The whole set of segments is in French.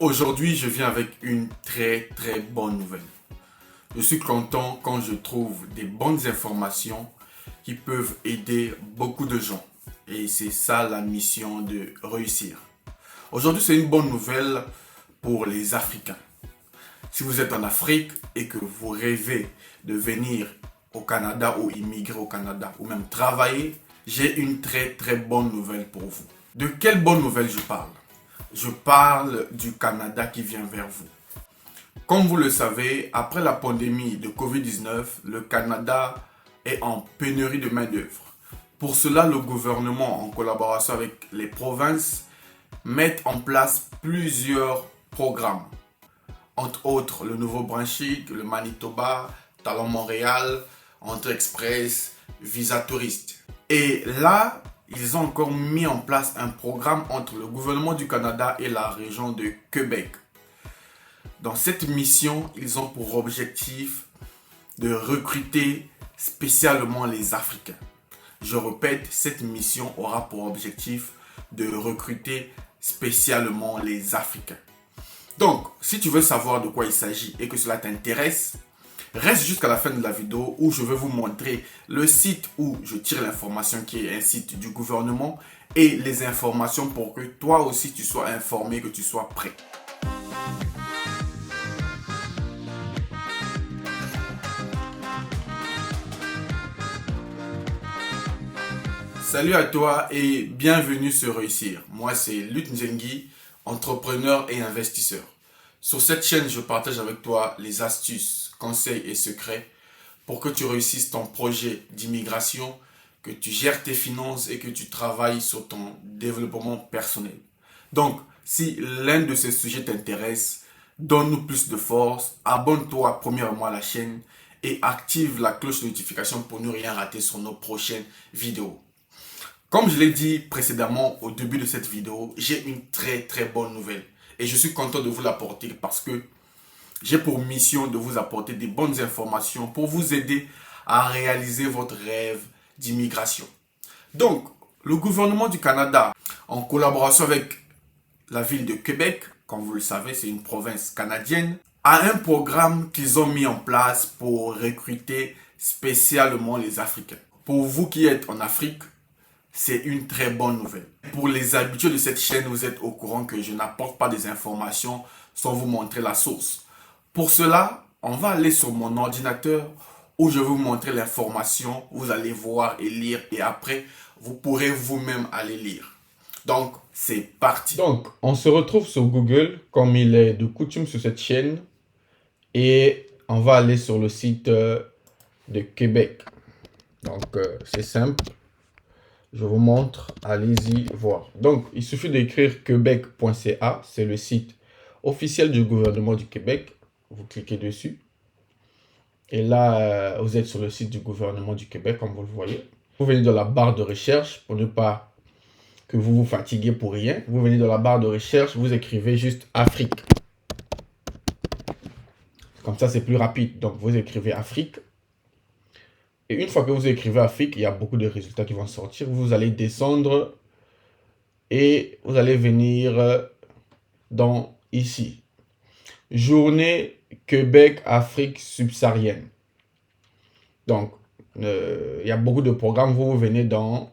Aujourd'hui, je viens avec une très bonne nouvelle. Je suis content quand je trouve des bonnes informations qui peuvent aider beaucoup de gens. Et c'est ça la mission de réussir. Aujourd'hui, c'est une bonne nouvelle pour les Africains. Si vous êtes en Afrique et que vous rêvez de venir au Canada ou immigrer au Canada ou même travailler, j'ai une très bonne nouvelle pour vous. De quelle bonne nouvelle je parle? Je parle du Canada qui vient vers vous. Comme vous le savez, après la pandémie de Covid-19, le Canada est en pénurie de main-d'œuvre. Pour cela, le gouvernement, en collaboration avec les provinces, met en place plusieurs programmes. Entre autres, le Nouveau-Brunswick, le Manitoba, Talon Montréal, Entrée Express, Visa Touriste. Et là, ils ont encore mis en place un programme entre le gouvernement du Canada et la région de Québec. Dans cette mission, ils ont pour objectif de recruter spécialement les Africains. Je répète, cette mission aura pour objectif de recruter spécialement les Africains. Donc, si tu veux savoir de quoi il s'agit et que cela t'intéresse, reste jusqu'à la fin de la vidéo où je vais vous montrer le site où je tire l'information qui est un site du gouvernement et les informations pour que toi aussi tu sois informé, que tu sois prêt. Salut à toi et bienvenue sur Réussir. Moi c'est Luc Nzengi, entrepreneur et investisseur. Sur cette chaîne, je partage avec toi les astuces, conseils et secrets pour que tu réussisses ton projet d'immigration, que tu gères tes finances et que tu travailles sur ton développement personnel. Donc, si l'un de ces sujets t'intéresse, donne-nous plus de force, abonne-toi premièrement à la chaîne et active la cloche de notification pour ne rien rater sur nos prochaines vidéos. Comme je l'ai dit précédemment au début de cette vidéo, j'ai une très bonne nouvelle. Et je suis content de vous l'apporter parce que j'ai pour mission de vous apporter des bonnes informations pour vous aider à réaliser votre rêve d'immigration. Donc, le gouvernement du Canada, en collaboration avec la ville de Québec, comme vous le savez, c'est une province canadienne, a un programme qu'ils ont mis en place pour recruter spécialement les Africains. Pour vous qui êtes en Afrique, c'est une très bonne nouvelle. Pour les habitués de cette chaîne, vous êtes au courant que je n'apporte pas des informations sans vous montrer la source. Pour cela, on va aller sur mon ordinateur où je vais vous montrer l'information. Vous allez voir et lire et après, vous pourrez vous-même aller lire. Donc, c'est parti. Donc, on se retrouve sur Google comme il est de coutume sur cette chaîne et on va aller sur le site de Québec. Donc, c'est simple. Je vous montre, allez-y voir. Donc, il suffit d'écrire quebec.ca, c'est le site officiel du gouvernement du Québec. Vous cliquez dessus. Et là, vous êtes sur le site du gouvernement du Québec, comme vous le voyez. Vous venez dans la barre de recherche pour ne pas que vous vous fatiguez pour rien. Vous venez dans la barre de recherche, vous écrivez juste Afrique. Comme ça, c'est plus rapide. Donc, vous écrivez Afrique. Et une fois que vous écrivez Afrique, il y a beaucoup de résultats qui vont sortir. Vous allez descendre et vous allez venir dans ici. Journée Québec Afrique subsaharienne. Donc, il y a beaucoup de programmes. Vous venez dans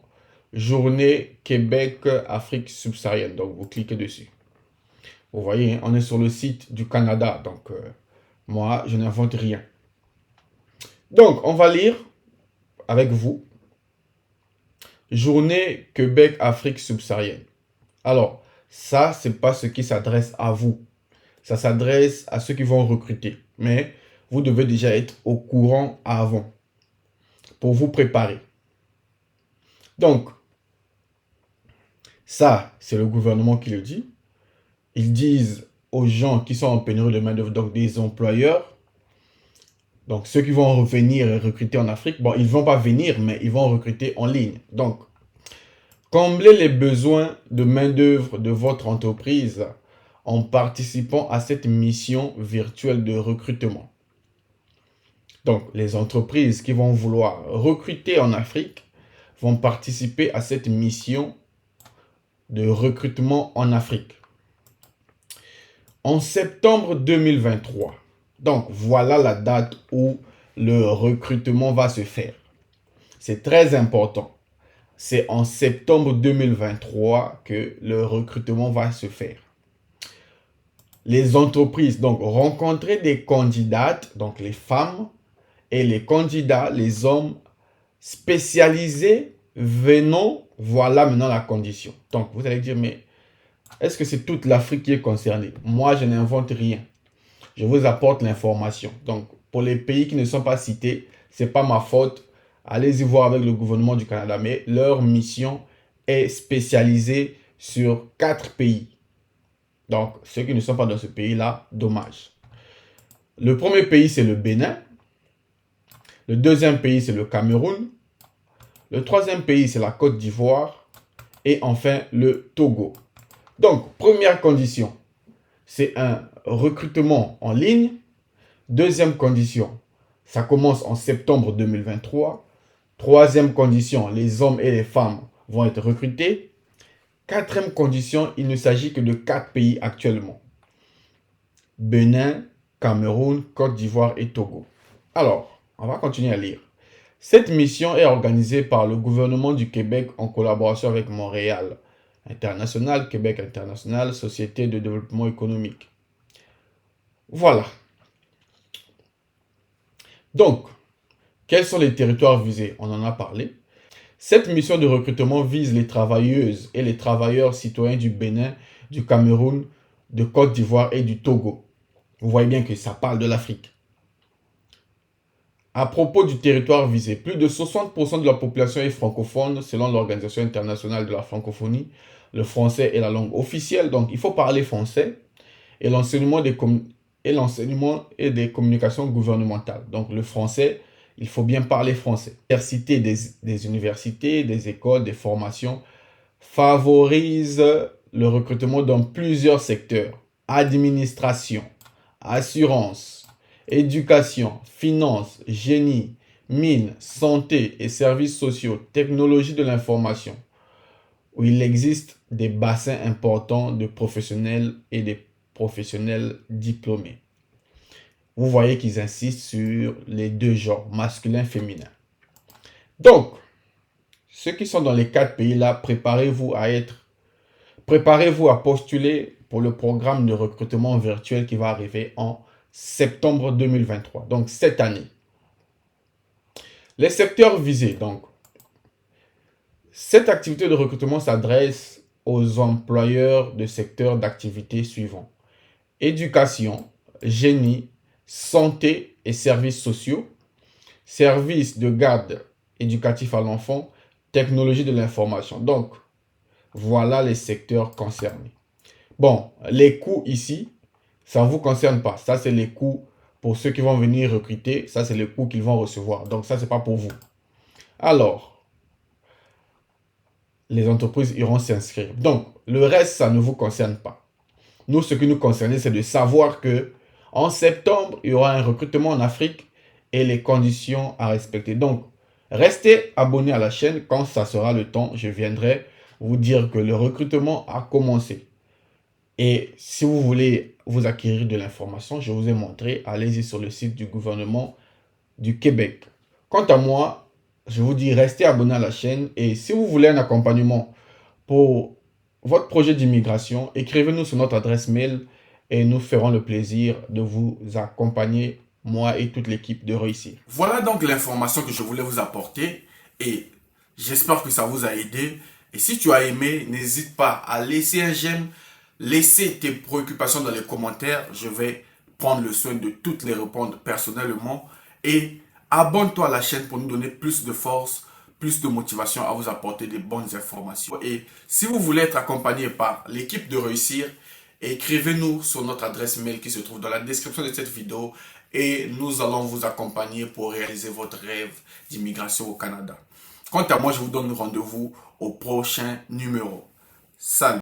Journée Québec Afrique subsaharienne. Donc, vous cliquez dessus. Vous voyez, on est sur le site du Canada. Donc, moi, je n'invente rien. Donc, on va lire avec vous. Journée Québec Afrique subsaharienne. Alors, ça, c'est pas ce qui s'adresse à vous. Ça s'adresse à ceux qui vont recruter. Mais vous devez déjà être au courant avant pour vous préparer. Donc, ça, c'est le gouvernement qui le dit. Ils disent aux gens qui sont en pénurie de main-d'œuvre, donc des employeurs, donc ceux qui vont revenir et recruter en Afrique, bon, ils ne vont pas venir, mais ils vont recruter en ligne. Donc, comblez les besoins de main-d'œuvre de votre entreprise en participant à cette mission virtuelle de recrutement. Donc, les entreprises qui vont vouloir recruter en Afrique vont participer à cette mission de recrutement en Afrique. en septembre 2023. Donc, voilà la date où le recrutement va se faire. C'est très important. C'est en septembre 2023 que le recrutement va se faire. Les entreprises, donc, rencontrer des candidates, donc les femmes, et les candidats, les hommes spécialisés venant, voilà maintenant la condition. Donc, vous allez dire, mais est-ce que c'est toute l'Afrique qui est concernée? Moi, je n'invente rien. Je vous apporte l'information. Donc, pour les pays qui ne sont pas cités, ce n'est pas ma faute. Allez-y voir avec le gouvernement du Canada. Mais leur mission est spécialisée sur 4 pays. Donc, ceux qui ne sont pas dans ce pays-là, dommage. Le premier pays, c'est le Bénin. Le deuxième pays, c'est le Cameroun. Le troisième pays, c'est la Côte d'Ivoire. Et enfin, le Togo. Donc, première condition, c'est un recrutement en ligne. Deuxième condition, ça commence en septembre 2023. Troisième condition, les hommes et les femmes vont être recrutés. Quatrième condition, il ne s'agit que de 4 pays actuellement. Bénin, Cameroun, Côte d'Ivoire et Togo. Alors, on va continuer à lire. Cette mission est organisée par le gouvernement du Québec en collaboration avec Montréal International, Québec International, Société de développement économique. Voilà. Donc, quels sont les territoires visés? On en a parlé. Cette mission de recrutement vise les travailleuses et les travailleurs citoyens du Bénin, du Cameroun, de Côte d'Ivoire et du Togo. Vous voyez bien que ça parle de l'Afrique. À propos du territoire visé, plus de 60% de la population est francophone selon l'Organisation internationale de la francophonie. Le français est la langue officielle, donc il faut parler français. Et l'enseignement et des communications gouvernementales. Donc le français, il faut bien parler français. Des universités, des écoles, des formations favorisent le recrutement dans plusieurs secteurs. Administration, assurance, éducation, finance, génie, mines, santé et services sociaux, technologie de l'information, où il existe des bassins importants de professionnels et des professionnels diplômés. Vous voyez qu'ils insistent sur les deux genres, masculin, féminin. Donc, ceux qui sont dans les 4 pays-là, préparez-vous à postuler pour le programme de recrutement virtuel qui va arriver en septembre 2023, donc cette année. Les secteurs visés, donc, cette activité de recrutement s'adresse aux employeurs de secteurs d'activité suivants: éducation, génie, santé et services sociaux, services de garde éducatif à l'enfant, technologie de l'information. Donc, voilà les secteurs concernés. Bon, les coûts ici, ça ne vous concerne pas. Ça, c'est les coûts pour ceux qui vont venir recruter. Ça, c'est les coûts qu'ils vont recevoir. Donc, ça, ce n'est pas pour vous. Alors, les entreprises iront s'inscrire. Donc, le reste, ça ne vous concerne pas. Nous, ce qui nous concerne, c'est de savoir que en septembre, il y aura un recrutement en Afrique et les conditions à respecter. Donc, restez abonnés à la chaîne. Quand ça sera le temps, je viendrai vous dire que le recrutement a commencé. Et si vous voulez vous acquérir de l'information, je vous ai montré, allez-y sur le site du gouvernement du Québec. Quant à moi, je vous dis restez abonnés à la chaîne. Et si vous voulez un accompagnement pour votre projet d'immigration, écrivez-nous sur notre adresse mail et nous ferons le plaisir de vous accompagner, moi et toute l'équipe, de réussir. Voilà donc l'information que je voulais vous apporter et j'espère que ça vous a aidé. Et si tu as aimé, n'hésite pas à laisser un j'aime, laisser tes préoccupations dans les commentaires. Je vais prendre le soin de toutes les répondre personnellement. Et abonne-toi à la chaîne pour nous donner plus de force, plus de motivation à vous apporter des bonnes informations. Et si vous voulez être accompagné par l'équipe de Réussir, écrivez-nous sur notre adresse mail qui se trouve dans la description de cette vidéo et nous allons vous accompagner pour réaliser votre rêve d'immigration au Canada. Quant à moi, je vous donne rendez-vous au prochain numéro. Salut!